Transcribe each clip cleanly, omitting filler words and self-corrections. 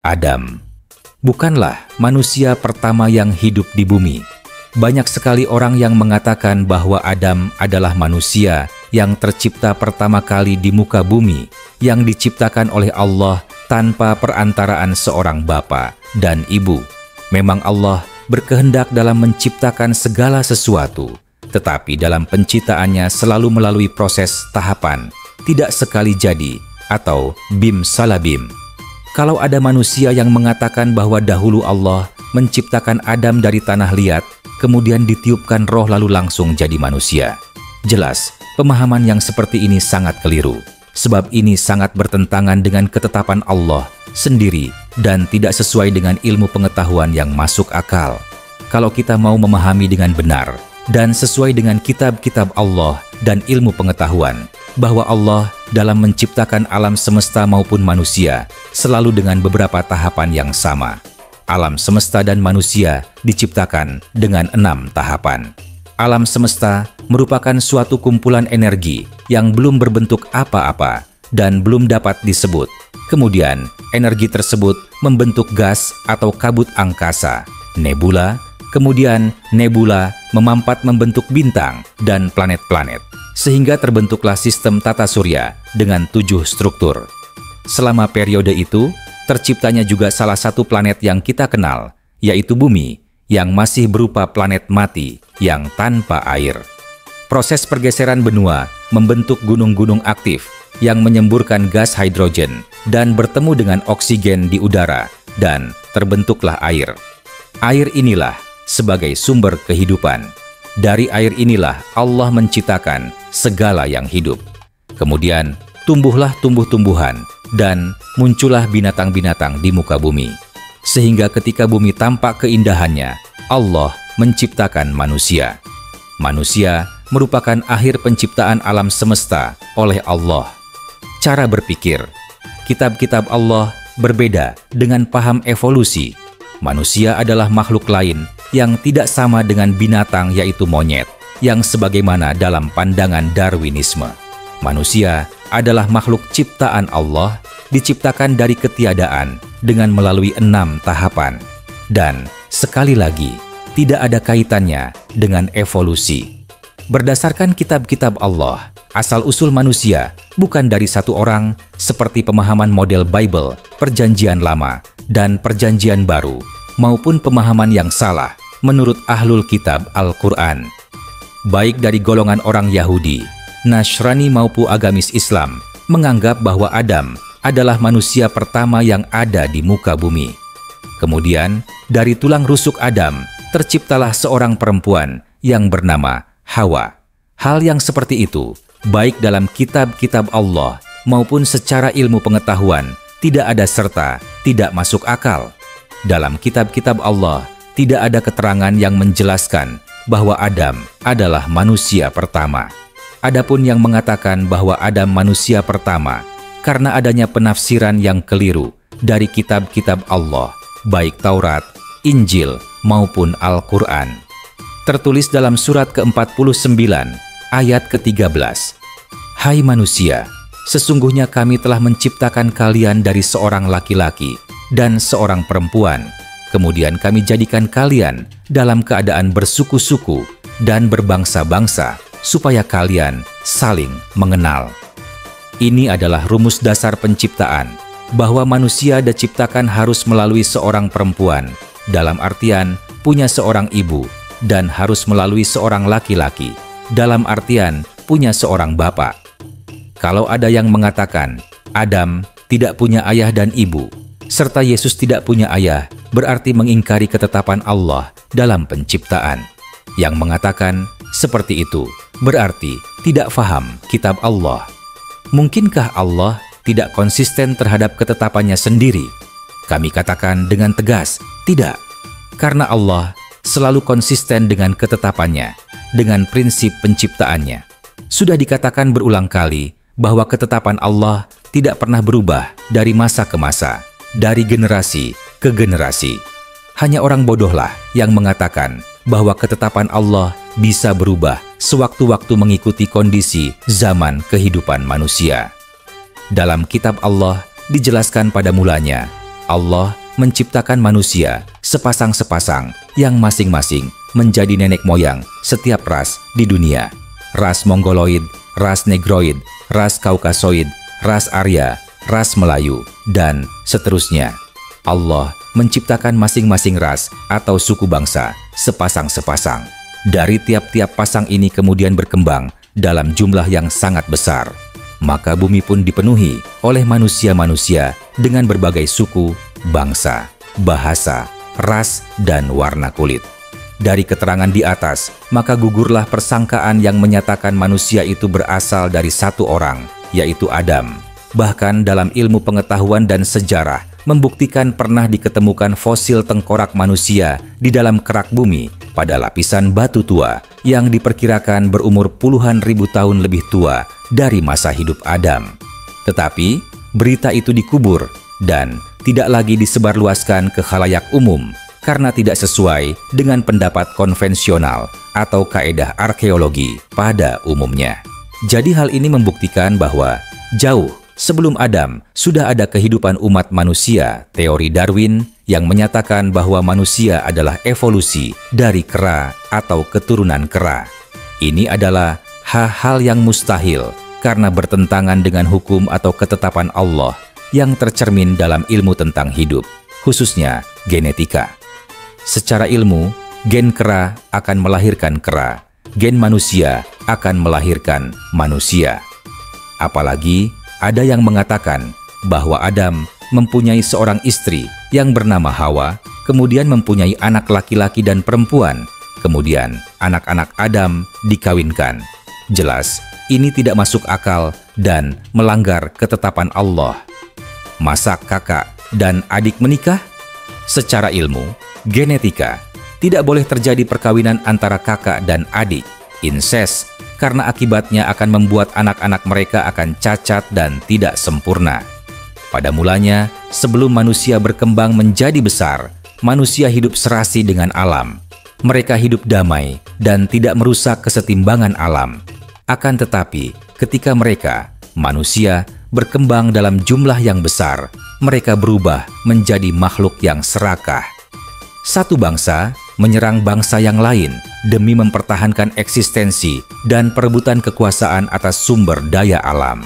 Adam bukanlah manusia pertama yang hidup di bumi. Banyak sekali orang yang mengatakan bahwa Adam adalah manusia yang tercipta pertama kali di muka bumi, yang diciptakan oleh Allah tanpa perantaraan seorang bapa dan ibu. Memang Allah berkehendak dalam menciptakan segala sesuatu, tetapi dalam penciptaannya selalu melalui proses tahapan, tidak sekali jadi atau bim salabim. Kalau ada manusia yang mengatakan bahwa dahulu Allah menciptakan Adam dari tanah liat, kemudian ditiupkan roh lalu langsung jadi manusia, jelas pemahaman yang seperti ini sangat keliru, sebab ini sangat bertentangan dengan ketetapan Allah sendiri dan tidak sesuai dengan ilmu pengetahuan yang masuk akal. Kalau kita mau memahami dengan benar dan sesuai dengan kitab-kitab Allah dan ilmu pengetahuan, bahwa Allah dalam menciptakan alam semesta maupun manusia selalu dengan beberapa tahapan yang sama. Alam semesta dan manusia diciptakan dengan 6 tahapan. Alam semesta merupakan suatu kumpulan energi yang belum berbentuk apa-apa dan belum dapat disebut. Kemudian, energi tersebut membentuk gas atau kabut angkasa, nebula. Kemudian, nebula memampat membentuk bintang dan planet-planet, sehingga terbentuklah sistem tata surya dengan 7 struktur. Selama periode itu, terciptanya juga salah satu planet yang kita kenal, yaitu bumi, yang masih berupa planet mati yang tanpa air. Proses pergeseran benua membentuk gunung-gunung aktif yang menyemburkan gas hidrogen dan bertemu dengan oksigen di udara, dan terbentuklah air. Air inilah sebagai sumber kehidupan. Dari air inilah Allah menciptakan segala yang hidup. Kemudian tumbuhlah tumbuh-tumbuhan dan muncullah binatang-binatang di muka bumi. Sehingga ketika bumi tampak keindahannya, Allah menciptakan manusia. Manusia merupakan akhir penciptaan alam semesta oleh Allah. Cara berpikir kitab-kitab Allah berbeda dengan paham evolusi. Manusia adalah makhluk lain yang tidak sama dengan binatang, yaitu monyet, yang sebagaimana dalam pandangan Darwinisme. Manusia adalah makhluk ciptaan Allah, diciptakan dari ketiadaan dengan melalui 6 tahapan. Dan sekali lagi, tidak ada kaitannya dengan evolusi. Berdasarkan kitab-kitab Allah, asal-usul manusia bukan dari satu orang seperti pemahaman model Bible, Perjanjian Lama, dan Perjanjian Baru, maupun pemahaman yang salah menurut ahlul kitab Al-Quran. Baik dari golongan orang Yahudi, Nasrani maupun agamis Islam menganggap bahwa Adam adalah manusia pertama yang ada di muka bumi. Kemudian, dari tulang rusuk Adam terciptalah seorang perempuan yang bernama Hawa. Hal yang seperti itu, baik dalam kitab-kitab Allah maupun secara ilmu pengetahuan, tidak ada serta tidak masuk akal. Dalam kitab-kitab Allah, tidak ada keterangan yang menjelaskan bahwa Adam adalah manusia pertama. Adapun yang mengatakan bahwa Adam manusia pertama, karena adanya penafsiran yang keliru dari kitab-kitab Allah, baik Taurat, Injil, maupun Al-Quran. Tertulis dalam surat ke-49, ayat ke-13. Hai manusia, sesungguhnya kami telah menciptakan kalian dari seorang laki-laki dan seorang perempuan. Kemudian kami jadikan kalian dalam keadaan bersuku-suku dan berbangsa-bangsa, supaya kalian saling mengenal. Ini adalah rumus dasar penciptaan, bahwa manusia diciptakan harus melalui seorang perempuan, dalam artian punya seorang ibu, dan harus melalui seorang laki-laki, dalam artian punya seorang bapak. Kalau ada yang mengatakan Adam tidak punya ayah dan ibu, serta Yesus tidak punya ayah, berarti mengingkari ketetapan Allah dalam penciptaan. Yang mengatakan seperti itu berarti tidak faham kitab Allah. Mungkinkah Allah tidak konsisten terhadap ketetapannya sendiri? Kami katakan dengan tegas, tidak. Karena Allah selalu konsisten dengan ketetapannya, dengan prinsip penciptaannya. Sudah dikatakan berulang kali bahwa ketetapan Allah tidak pernah berubah dari masa ke masa, dari generasi ke generasi. Hanya orang bodohlah yang mengatakan bahwa ketetapan Allah bisa berubah sewaktu-waktu mengikuti kondisi zaman kehidupan manusia. Dalam kitab Allah dijelaskan pada mulanya Allah menciptakan manusia sepasang-sepasang yang masing-masing menjadi nenek moyang setiap ras di dunia. Ras Mongoloid, ras Negroid, ras Kaukasoid, ras Arya, ras Melayu, dan seterusnya. Allah menciptakan masing-masing ras atau suku bangsa sepasang-sepasang. Dari tiap-tiap pasang ini kemudian berkembang dalam jumlah yang sangat besar. Maka bumi pun dipenuhi oleh manusia-manusia dengan berbagai suku, bangsa, bahasa, ras, dan warna kulit. Dari keterangan di atas, maka gugurlah persangkaan yang menyatakan manusia itu berasal dari satu orang, yaitu Adam. Bahkan dalam ilmu pengetahuan dan sejarah, membuktikan pernah diketemukan fosil tengkorak manusia di dalam kerak bumi pada lapisan batu tua yang diperkirakan berumur puluhan ribu tahun lebih tua dari masa hidup Adam. Tetapi, berita itu dikubur dan tidak lagi disebarluaskan ke khalayak umum karena tidak sesuai dengan pendapat konvensional atau kaedah arkeologi pada umumnya. Jadi hal ini membuktikan bahwa jauh sebelum Adam sudah ada kehidupan umat manusia. Teori Darwin yang menyatakan bahwa manusia adalah evolusi dari kera atau keturunan kera. Ini adalah hal-hal yang mustahil karena bertentangan dengan hukum atau ketetapan Allah yang tercermin dalam ilmu tentang hidup, khususnya genetika. Secara ilmu, gen kera akan melahirkan kera, gen manusia akan melahirkan manusia. Apalagi ada yang mengatakan bahwa Adam mempunyai seorang istri yang bernama Hawa, kemudian mempunyai anak laki-laki dan perempuan, kemudian anak-anak Adam dikawinkan. Jelas, ini tidak masuk akal dan melanggar ketetapan Allah. Masa kakak dan adik menikah? Secara ilmu, genetika, tidak boleh terjadi perkawinan antara kakak dan adik, incest, karena akibatnya akan membuat anak-anak mereka akan cacat dan tidak sempurna. Pada mulanya, sebelum manusia berkembang menjadi besar, manusia hidup serasi dengan alam. Mereka hidup damai dan tidak merusak kesetimbangan alam. Akan tetapi, ketika mereka, manusia, berkembang dalam jumlah yang besar, mereka berubah menjadi makhluk yang serakah. Satu bangsa menyerang bangsa yang lain demi mempertahankan eksistensi dan perebutan kekuasaan atas sumber daya alam.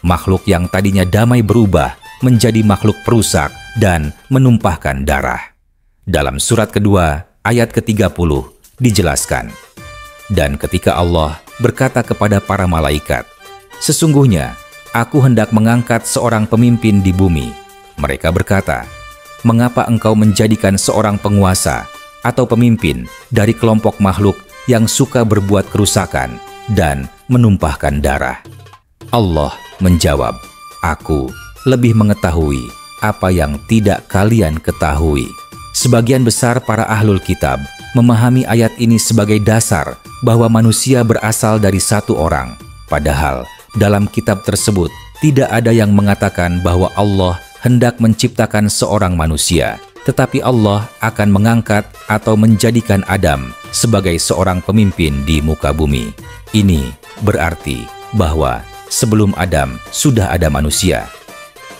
Makhluk yang tadinya damai berubah menjadi makhluk perusak dan menumpahkan darah. Dalam surat kedua, ayat ke-30, dijelaskan, "Dan ketika Allah berkata kepada para malaikat, sesungguhnya Aku hendak mengangkat seorang pemimpin di bumi. Mereka berkata, mengapa engkau menjadikan seorang penguasa atau pemimpin dari kelompok makhluk yang suka berbuat kerusakan dan menumpahkan darah? Allah menjawab, Aku lebih mengetahui apa yang tidak kalian ketahui. Sebagian besar para ahlul kitab memahami ayat ini sebagai dasar bahwa manusia berasal dari satu orang. Padahal dalam kitab tersebut tidak ada yang mengatakan bahwa Allah hendak menciptakan seorang manusia, tetapi Allah akan mengangkat atau menjadikan Adam sebagai seorang pemimpin di muka bumi. Ini berarti bahwa sebelum Adam sudah ada manusia.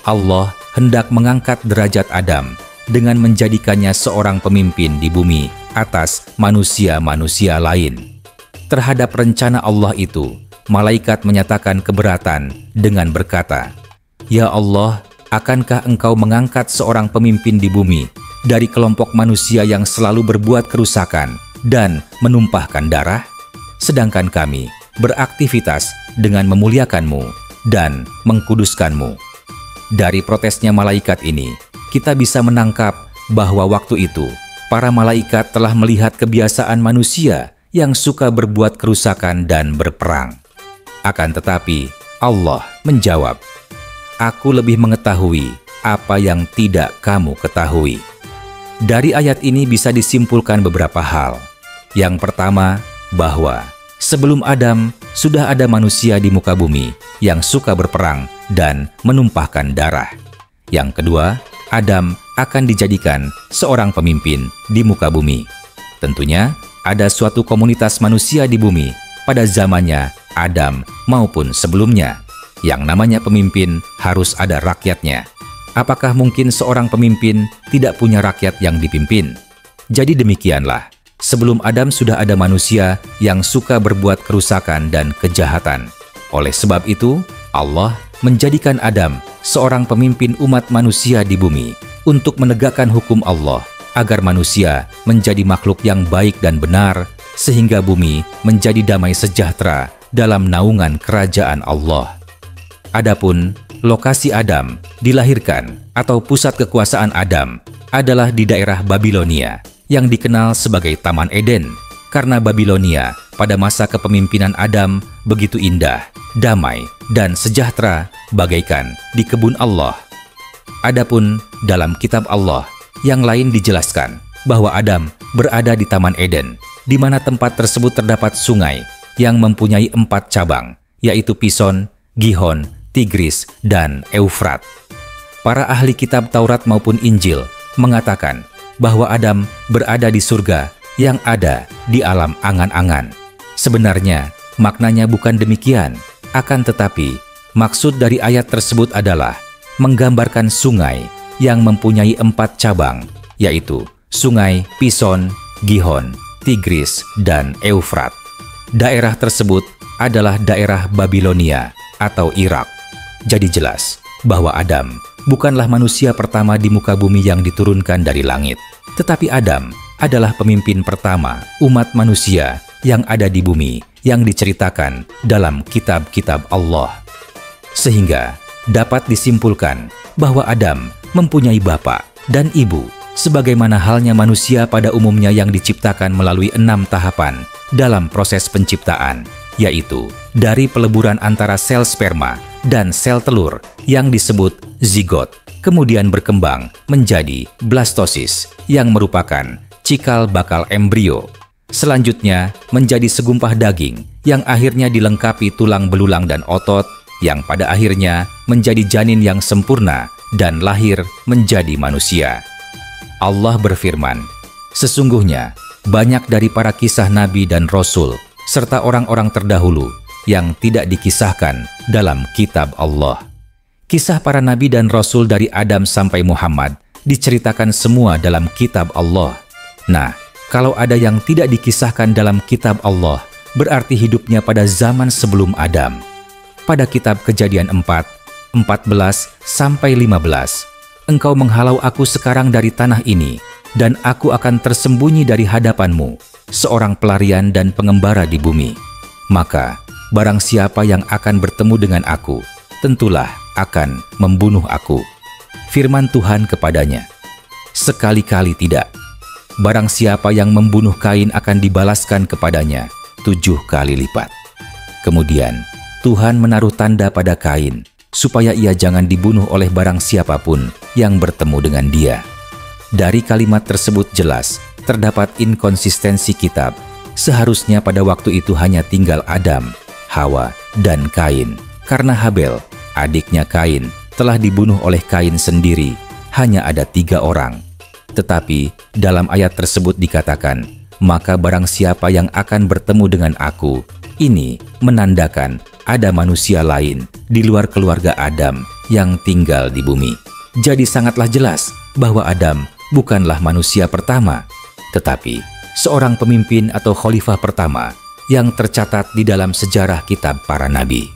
Allah hendak mengangkat derajat Adam dengan menjadikannya seorang pemimpin di bumi atas manusia-manusia lain. Terhadap rencana Allah itu, malaikat menyatakan keberatan dengan berkata, Ya Allah, akankah engkau mengangkat seorang pemimpin di bumi dari kelompok manusia yang selalu berbuat kerusakan dan menumpahkan darah? Sedangkan kami beraktivitas dengan memuliakanmu dan mengkuduskanmu. Dari protesnya malaikat ini, kita bisa menangkap bahwa waktu itu para malaikat telah melihat kebiasaan manusia yang suka berbuat kerusakan dan berperang. Akan tetapi, Allah menjawab, Aku lebih mengetahui apa yang tidak kamu ketahui. Dari ayat ini bisa disimpulkan beberapa hal. Yang pertama, bahwa sebelum Adam, sudah ada manusia di muka bumi yang suka berperang dan menumpahkan darah. Yang kedua, Adam akan dijadikan seorang pemimpin di muka bumi. Tentunya, ada suatu komunitas manusia di bumi pada zamannya Adam maupun sebelumnya. Yang namanya pemimpin harus ada rakyatnya. Apakah mungkin seorang pemimpin tidak punya rakyat yang dipimpin? Jadi demikianlah, sebelum Adam sudah ada manusia yang suka berbuat kerusakan dan kejahatan. Oleh sebab itu, Allah menjadikan Adam seorang pemimpin umat manusia di bumi untuk menegakkan hukum Allah agar manusia menjadi makhluk yang baik dan benar, sehingga bumi menjadi damai sejahtera dalam naungan kerajaan Allah. Adapun lokasi Adam dilahirkan atau pusat kekuasaan Adam adalah di daerah Babilonia yang dikenal sebagai Taman Eden, karena Babilonia pada masa kepemimpinan Adam begitu indah, damai, dan sejahtera bagaikan di kebun Allah. Adapun dalam kitab Allah yang lain dijelaskan bahwa Adam berada di Taman Eden, di mana tempat tersebut terdapat sungai yang mempunyai 4 cabang, yaitu Pison, Gihon, Tigris, dan Eufrat. Para ahli kitab Taurat maupun Injil mengatakan bahwa Adam berada di surga yang ada di alam angan-angan. Sebenarnya, maknanya bukan demikian, akan tetapi maksud dari ayat tersebut adalah menggambarkan sungai yang mempunyai 4 cabang, yaitu sungai Pison, Gihon, Tigris, dan Eufrat. Daerah tersebut adalah daerah Babilonia atau Irak. Jadi jelas bahwa Adam bukanlah manusia pertama di muka bumi yang diturunkan dari langit, tetapi Adam adalah pemimpin pertama umat manusia yang ada di bumi yang diceritakan dalam kitab-kitab Allah. Sehingga dapat disimpulkan bahwa Adam mempunyai bapak dan ibu, sebagaimana halnya manusia pada umumnya yang diciptakan melalui 6 tahapan dalam proses penciptaan, yaitu dari peleburan antara sel sperma dan sel telur yang disebut zigot, kemudian berkembang menjadi blastosis yang merupakan cikal bakal embrio. Selanjutnya menjadi segumpah daging yang akhirnya dilengkapi tulang belulang dan otot, yang pada akhirnya menjadi janin yang sempurna dan lahir menjadi manusia. Allah berfirman, "Sesungguhnya banyak dari para kisah nabi dan rasul serta orang-orang terdahulu yang tidak dikisahkan dalam kitab Allah." Kisah para nabi dan rasul dari Adam sampai Muhammad diceritakan semua dalam kitab Allah. Nah, kalau ada yang tidak dikisahkan dalam kitab Allah, berarti hidupnya pada zaman sebelum Adam. Pada kitab Kejadian 4, 14-15, "Engkau menghalau aku sekarang dari tanah ini, dan aku akan tersembunyi dari hadapanmu, seorang pelarian dan pengembara di bumi. Maka, barang siapa yang akan bertemu dengan aku, tentulah akan membunuh aku." Firman Tuhan kepadanya, "Sekali-kali tidak. Barang siapa yang membunuh Kain akan dibalaskan kepadanya 7 kali lipat." Kemudian, Tuhan menaruh tanda pada Kain, supaya ia jangan dibunuh oleh barang siapapun yang bertemu dengan dia. Dari kalimat tersebut jelas terdapat inkonsistensi kitab. Seharusnya pada waktu itu hanya tinggal Adam, Hawa, dan Kain, karena Habel, adiknya Kain, telah dibunuh oleh Kain sendiri. Hanya ada 3 orang. Tetapi dalam ayat tersebut dikatakan, "Maka barang siapa yang akan bertemu dengan aku," ini menandakan ada manusia lain di luar keluarga Adam yang tinggal di bumi. Jadi sangatlah jelas bahwa Adam bukanlah manusia pertama, tetapi seorang pemimpin atau khalifah pertama yang tercatat di dalam sejarah kitab para nabi.